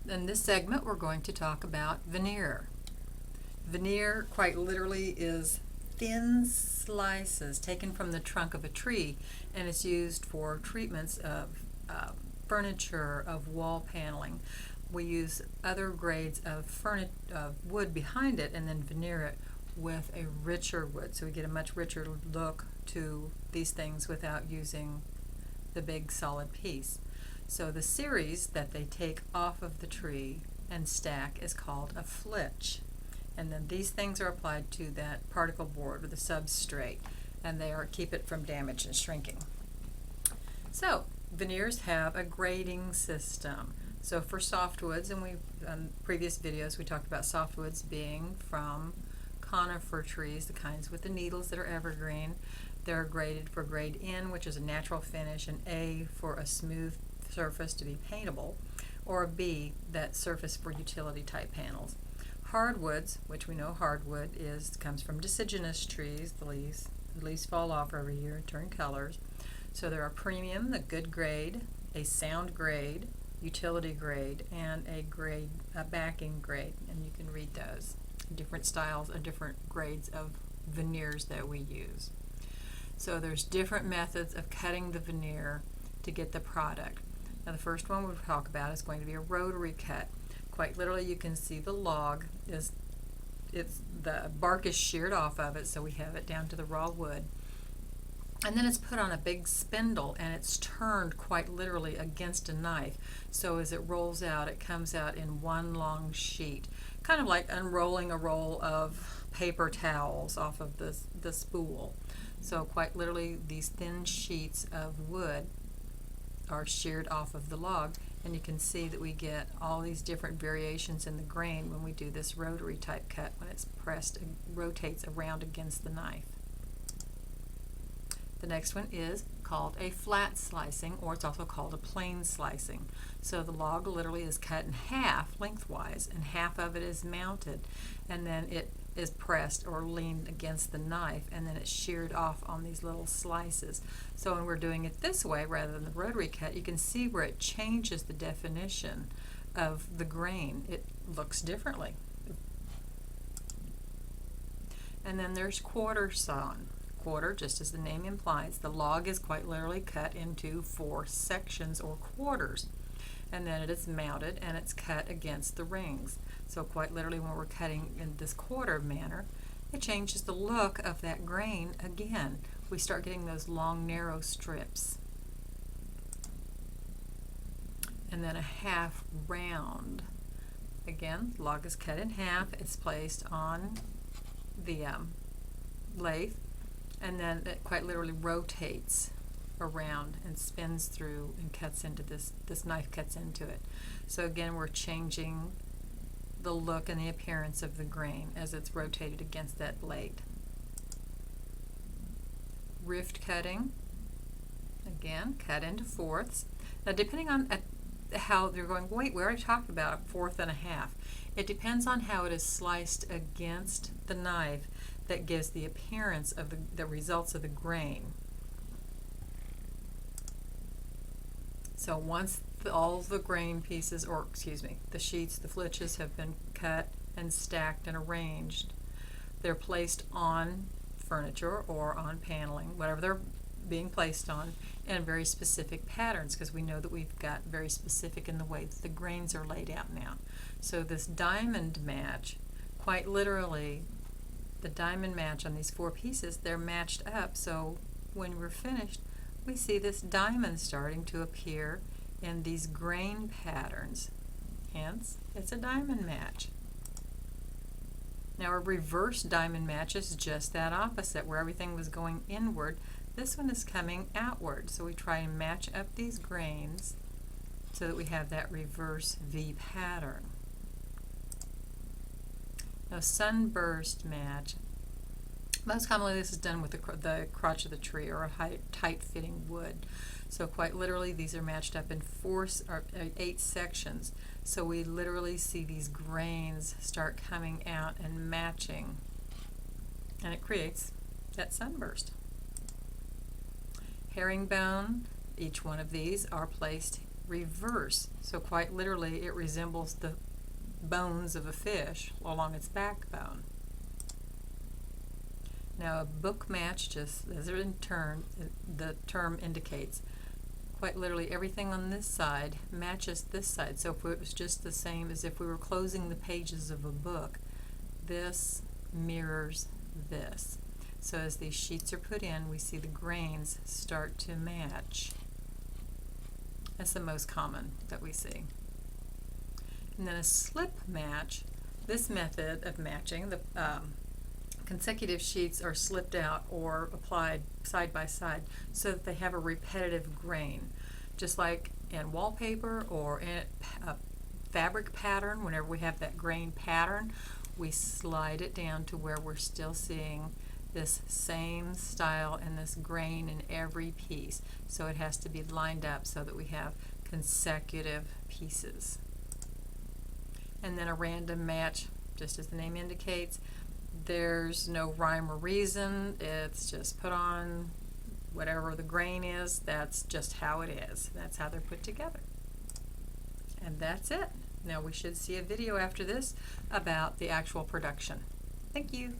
In this segment, we're going to talk about veneer. Veneer, quite literally, is thin slices taken from the trunk of a tree, and it's used for treatments of furniture, of wall paneling. We use other grades of wood behind it and then veneer it with a richer wood, so we get a much richer look to these things without using the big solid piece. So the series that they take off of the tree and stack is called a flitch. And then these things are applied to that particle board or the substrate, and they keep it from damage and shrinking. So veneers have a grading system. So for softwoods, and on previous videos we talked about softwoods being from conifer trees, the kinds with the needles that are evergreen. They're graded for grade N, which is a natural finish, and A for a smooth surface to be paintable, or B, that surface for utility type panels. Hardwoods, which we know hardwood comes from deciduous trees. The leaves fall off every year and turn colors. So there are premium, the good grade, a sound grade, utility grade, and a backing grade, and you can read those. Different styles and different grades of veneers that we use. So there's different methods of cutting the veneer to get the product. Now the first one we'll talk about is going to be a rotary cut. Quite literally, you can see the log the bark is sheared off of it, so we have it down to the raw wood. And then it's put on a big spindle and it's turned quite literally against a knife. So as it rolls out, it comes out in one long sheet, kind of like unrolling a roll of paper towels off of the spool. So quite literally, these thin sheets of wood are sheared off of the log, and you can see that we get all these different variations in the grain when we do this rotary type cut. When it's pressed, it rotates around against the knife. The next one is called a flat slicing, or it's also called a plane slicing. So the log literally is cut in half lengthwise, and half of it is mounted, and then it is pressed or leaned against the knife, and then it's sheared off on these little slices. So when we're doing it this way rather than the rotary cut, you can see where it changes the definition of the grain. It looks differently. And then there's quarter sawn. Quarter, just as the name implies, the log is quite literally cut into 4 sections or quarters, and then it is mounted and it's cut against the rings. So quite literally, when we're cutting in this quarter manner, it changes the look of that grain again. We start getting those long narrow strips. And then a half round. Again, log is cut in half, it's placed on the lathe, and then it quite literally rotates around and spins through and cuts into this knife cuts into it. So again, we're changing the look and the appearance of the grain as it's rotated against that blade. Rift cutting, again, cut into fourths. Now depending on how they're going, wait, we already talked about a fourth and a half. It depends on how it is sliced against the knife that gives the appearance of the results of the grain. So once all the grain pieces, or excuse me, the sheets, the flitches have been cut and stacked and arranged, they're placed on furniture or on paneling, whatever they're being placed on, in very specific patterns, because we know that we've got very specific in the way that the grains are laid out now. So this diamond match, quite literally, the diamond match on these 4 pieces, they're matched up, so when we're finished, we see this diamond starting to appear in these grain patterns. Hence, it's a diamond match. Now a reverse diamond match is just that opposite, where everything was going inward. This one is coming outward, so we try and match up these grains so that we have that reverse V pattern. Now sunburst match, most commonly this is done with the crotch of the tree or a tight-fitting wood. So quite literally, these are matched up in 8 sections. So we literally see these grains start coming out and matching, and it creates that sunburst. Herringbone, each one of these are placed reverse. So quite literally it resembles the bones of a fish along its backbone. Now a book match, just as the term indicates, quite literally everything on this side matches this side. So if it was just the same as if we were closing the pages of a book, this mirrors this. So as these sheets are put in, we see the grains start to match. That's the most common that we see. And then a slip match, this method of matching, the consecutive sheets are slipped out or applied side by side so that they have a repetitive grain. Just like in wallpaper or in a fabric pattern, whenever we have that grain pattern, we slide it down to where we're still seeing this same style and this grain in every piece. So it has to be lined up so that we have consecutive pieces. And then a random match, just as the name indicates, there's no rhyme or reason. It's just put on whatever the grain is. That's just how it is. That's how they're put together. And that's it. Now we should see a video after this about the actual production. Thank you.